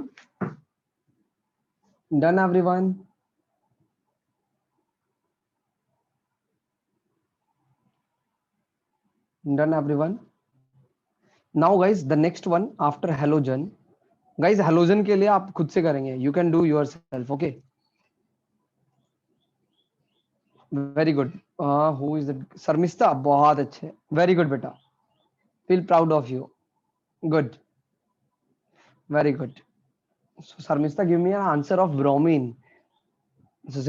Done, everyone? Done, everyone? Now guys the next one after halogen, guys halogen के लिए आप खुद से करेंगे, you can do yourself, okay. Very good. Who is Sharmishtha, बहुत अच्छे, very good बेटा, feel proud of you, good, very good. So Sarmista, give me an answer of bromine. So,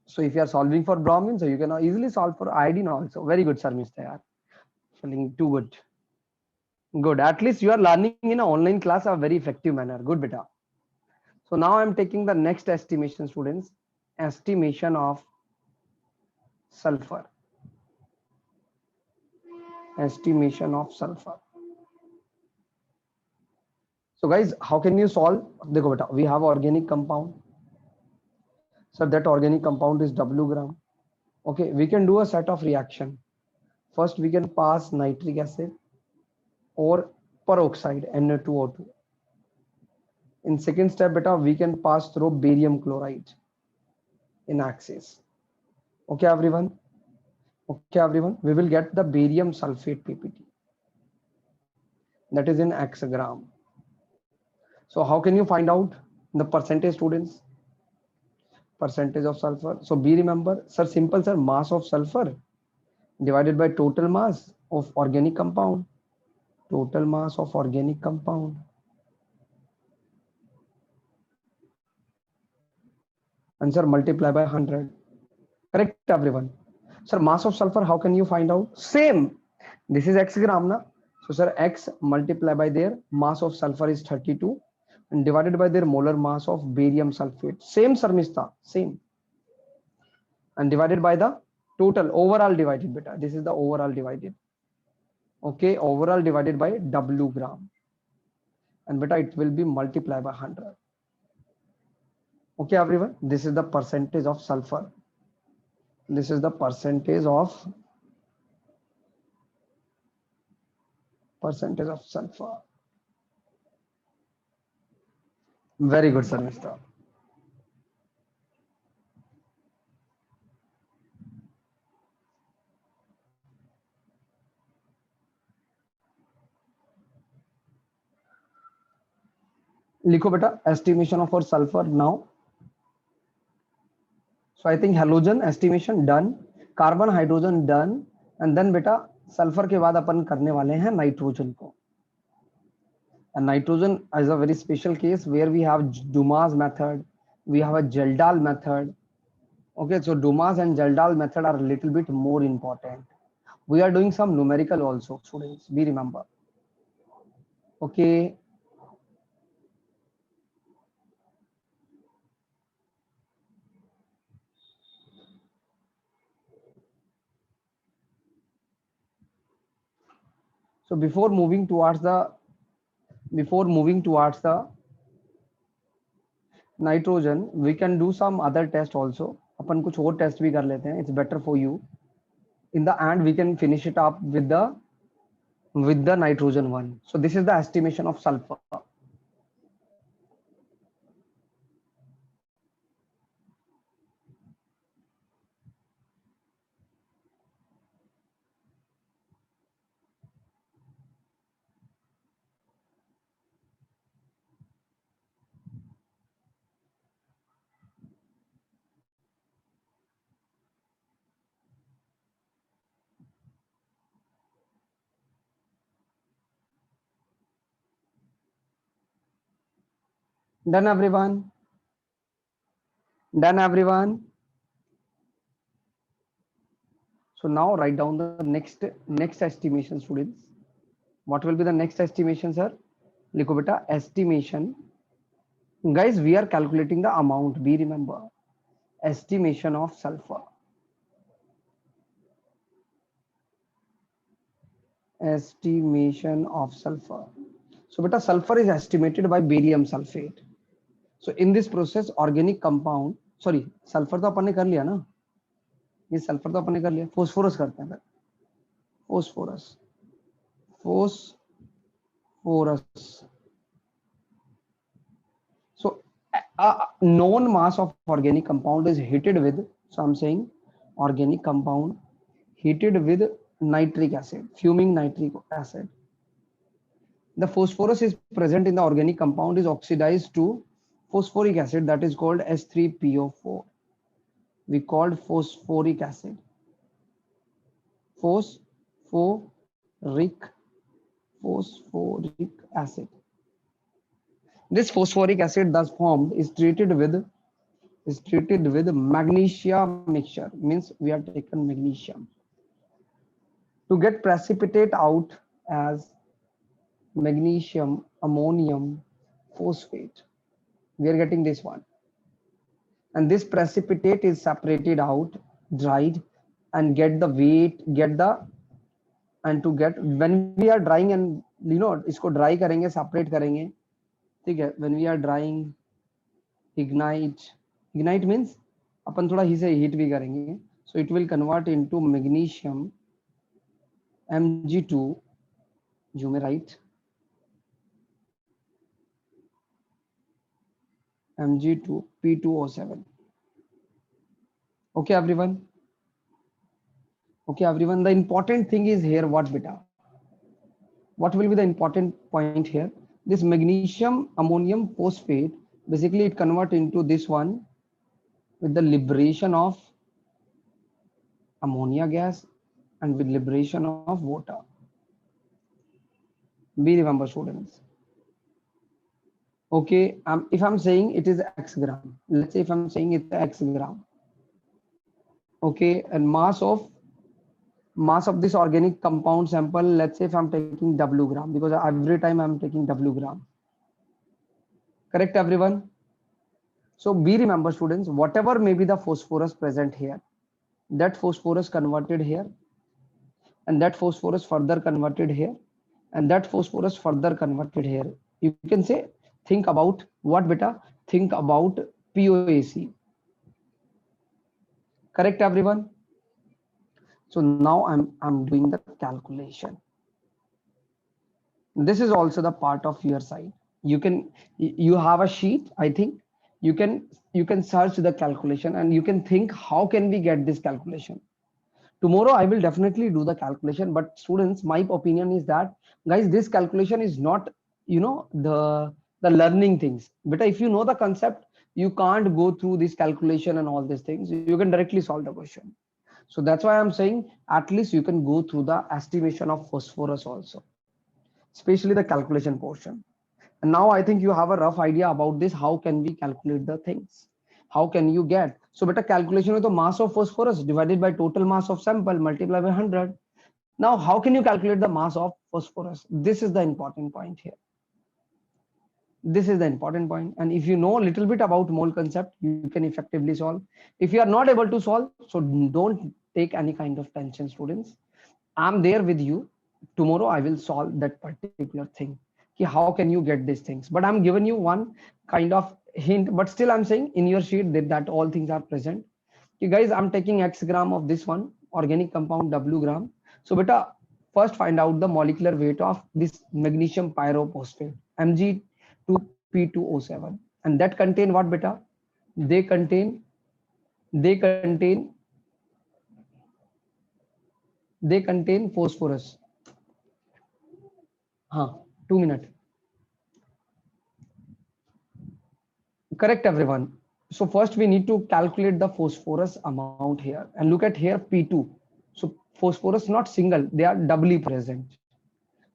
so if you are solving for bromine, so you can easily solve for iodine also. Very good, Sarmista. Yaar. Feeling too good. Good. At least you are learning in an online class a very effective manner. Good, beta. So now I am taking the next estimation, students. Estimation of sulfur. Estimation of sulfur. So guys, how can you solve? Dekho beta, we have organic compound. So that organic compound is W gram. Okay, we can do a set of reaction. First, we can pass nitric acid or peroxide Na2O2. In second step, beta, we can pass through barium chloride in axis. Okay, everyone. Okay, everyone. We will get the barium sulfate PPT. That is in hexagram. So how can you find out the percentage, students? Percentage of sulfur. So be remember, sir, simple, sir, mass of sulfur divided by total mass of organic compound. Total mass of organic compound. Answer multiply by 100. Correct, everyone. Sir, mass of sulfur, how can you find out? Same. This is x gram, na? So, sir, x multiply by their mass of sulfur is 32 and divided by their molar mass of barium sulfate. Same, Sarmista, same. And divided by the total overall divided, beta. This is the overall divided. Okay, overall divided by W gram. And beta, it will be multiplied by 100. Okay, everyone. This is the percentage of sulfur. This is the percentage of sulfur. Very good, sir, Mr. लिखो बेटा estimation of our sulfur now. So I think halogen estimation done, carbon hydrogen done, and then बेटा sulphur के बाद अपन करने वाले हैं nitrogen को. And nitrogen is a very special case where we have Dumas method, we have a Geldahl method. Okay, so Dumas and Geldahl method are a little bit more important. We are doing some numerical also, students. Be remember. Okay. So before moving towards the nitrogen, we can do some other test also. अपन कुछ और test भी कर लेते हैं. It's better for you. In the end, we can finish it up with the nitrogen one. So this is the estimation of sulfur. Done, everyone? Done, everyone? So now write down the next estimation, students. What will be the next estimation, sir? लिखो बेटा estimation. Guys, we are calculating the amount. Be remember, estimation of sulfur. Estimation of sulfur. So beta sulfur is estimated by barium sulfate. So in this process organic compound, sorry, sulfur तो अपन ने कर लिया ना, ये sulphur तो अपन ने कर लिया. फोस्फोरस करते हैं, phosphorus. So a known mass of organic compound is heated with, so I'm saying organic compound heated with nitric acid, fuming nitric acid. The phosphorus is present in the organic compound is oxidized to phosphoric acid, that is called S3PO4. We called phosphoric acid. Phosphoric acid. This phosphoric acid thus formed is treated with magnesia mixture, means we have taken magnesium to get precipitate out as magnesium ammonium phosphate. We are getting this one, and this precipitate is separated out, dried, and get the weight, get the, and to get, when we are drying and इसको dry करेंगे, separate करेंगे, ठीक है, when we are drying, ignite means अपन थोड़ा ही से heat भी करेंगे, so it will convert into magnesium Mg2, you may write Mg2 P2O7. Okay everyone, the important thing is here, what beta, what will be the important point here? This magnesium ammonium phosphate, basically it convert into this one with the liberation of ammonia gas and with liberation of water. Be remember students. Okay, if I'm saying it is X gram, let's say if I'm saying it's X gram, okay, and mass of this organic compound sample, let's say if I'm taking W gram, because every time I'm taking W gram. Correct everyone? So be remember students, whatever may be the phosphorus present here, that phosphorus converted here, and that phosphorus further converted here, and that phosphorus further converted here. You can say, think about what beta? Think about POAC. Correct everyone? So now I'm doing the calculation. This is also the part of your side. You have a sheet, I think you can search the calculation and you can think, how can we get this calculation? Tomorrow I will definitely do the calculation, but students, my opinion is that, guys, this calculation is not, the learning things. But if you know the concept, you can't go through this calculation and all these things. You can directly solve the question. So that's why I'm saying, at least you can go through the estimation of phosphorus also, especially the calculation portion. And now I think you have a rough idea about this. How can we calculate the things? How can you get? So better calculation with the mass of phosphorus divided by total mass of sample multiplied by 100. Now, how can you calculate the mass of phosphorus? This is the important point here. This is the important point. And if you know a little bit about mole concept, you can effectively solve. If you are not able to solve, so don't take any kind of tension, students. I'm there with you. Tomorrow I will solve that particular thing. How can you get these things? But I'm giving you one kind of hint, but still I'm saying in your sheet that all things are present. Okay, guys, I'm taking X gram of this one organic compound W gram. So beta, first find out the molecular weight of this magnesium pyrophosphate Mg2P2O7, and that contain what beta? They contain phosphorus. 2 minutes. Correct everyone. So first we need to calculate the phosphorus amount here, and look at here P2. So phosphorus not single, they are doubly present.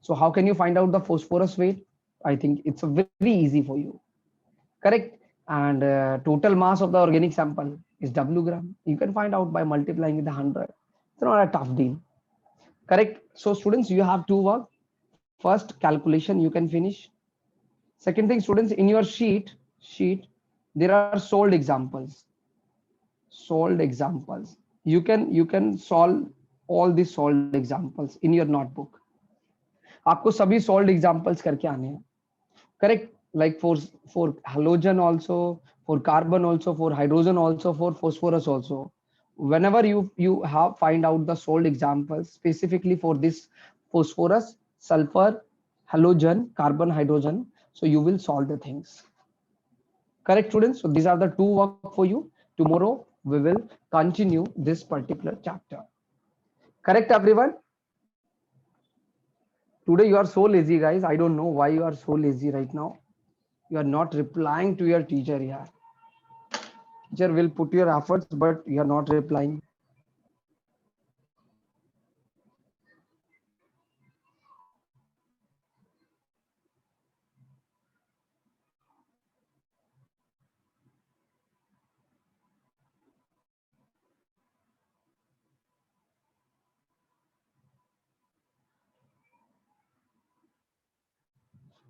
So how can you find out the phosphorus weight? I think it's a very easy for you. Correct. And total mass of the organic sample is W gram. You can find out by multiplying with 100. It's not a tough deal. Correct. So students, you have two work. First, calculation you can finish. Second thing, students, in your sheet there are solved examples. You can solve all these solved examples in your notebook. आपको सभी solved examples करके आने हैं. Correct. Like for halogen also, for carbon also, for hydrogen also, for phosphorus also. Whenever you have find out the solved examples specifically for this phosphorus, sulfur, halogen, carbon, hydrogen, so you will solve the things. Correct students? So these are the two work for you. Tomorrow we will continue this particular chapter. Correct everyone? Today you are so lazy, guys. I don't know why you are so lazy right now. You are not replying to your teacher. Yeah, teacher will put your efforts, but you are not replying.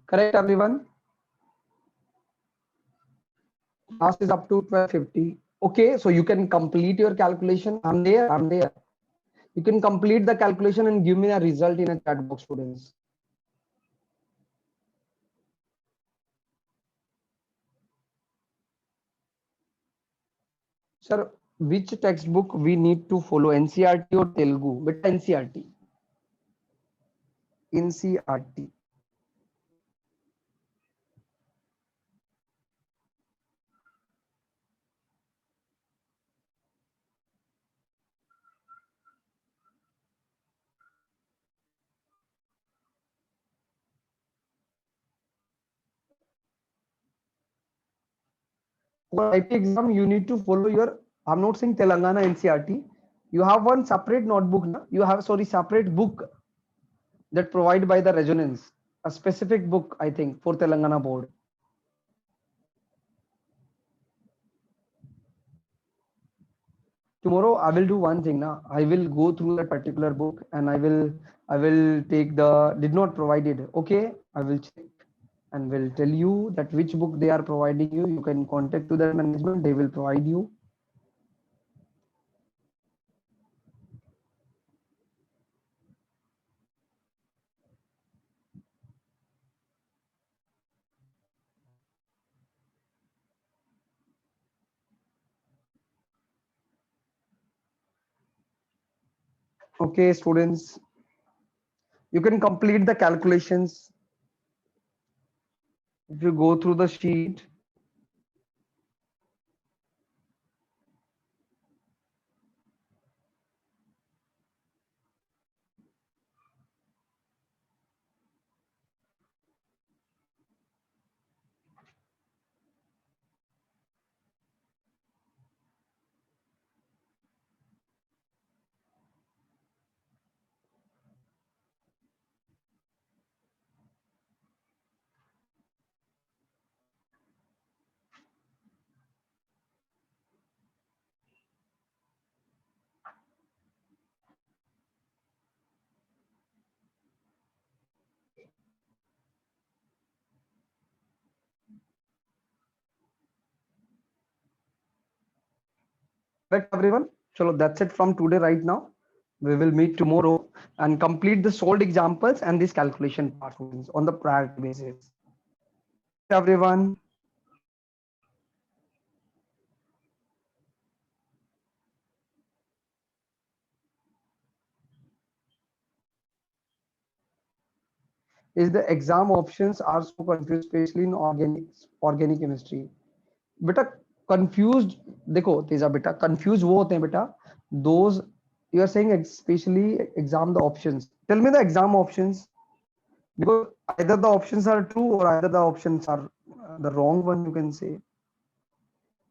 Correct, everyone. Class is up to 12:50. Okay, so you can complete your calculation. I'm there. I'm there. You can complete the calculation and give me a result in a chat box, students. Sir, which textbook we need to follow, NCRT or Telugu? But NCRT. NCRT. For IP exam, you need to follow your. I'm not saying Telangana NCRT. You have one separate notebook. Na? You have sorry separate book that provided by the resonance. A specific book, I think, for Telangana board. Tomorrow I will do one thing. Na? I will go through that particular book and I will take the did not provided. Okay, I will check and will tell you that which book they are providing you. You can contact to the management. They will provide you. Okay, students, you can complete the calculations. If you go through the sheet, correct everyone. So that's it from today right now. We will meet tomorrow and complete the solved examples and this calculation part on the priority basis. Everyone. Is the exam options are so confused, especially in organic chemistry. बेटा confused देखो तेजा बेटा confused वो होते हैं बेटा those you are saying especially exam the options. Tell me the exam options because either the options are true or either the options are the wrong one, you can say.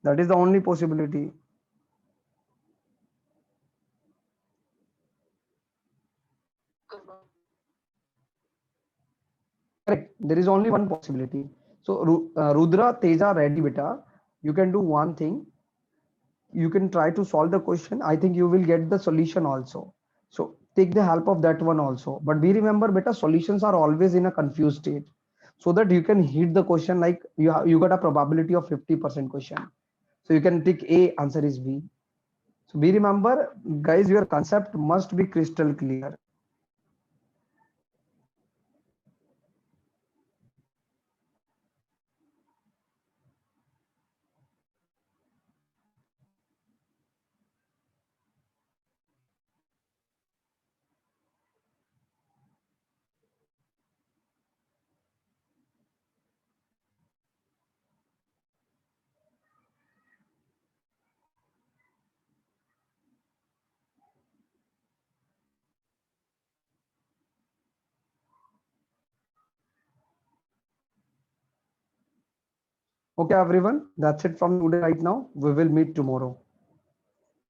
That is the only possibility. Correct. There is only one possibility. So Rudra, Teja, ready beta. You can do one thing. You can try to solve the question. I think you will get the solution also. So take the help of that one also. But be remember beta solutions are always in a confused state. So that you can hit the question like you got a probability of 50% question. So you can tick A, answer is B. So be remember guys, your concept must be crystal clear. Okay, everyone, that's it from today right now. We will meet tomorrow.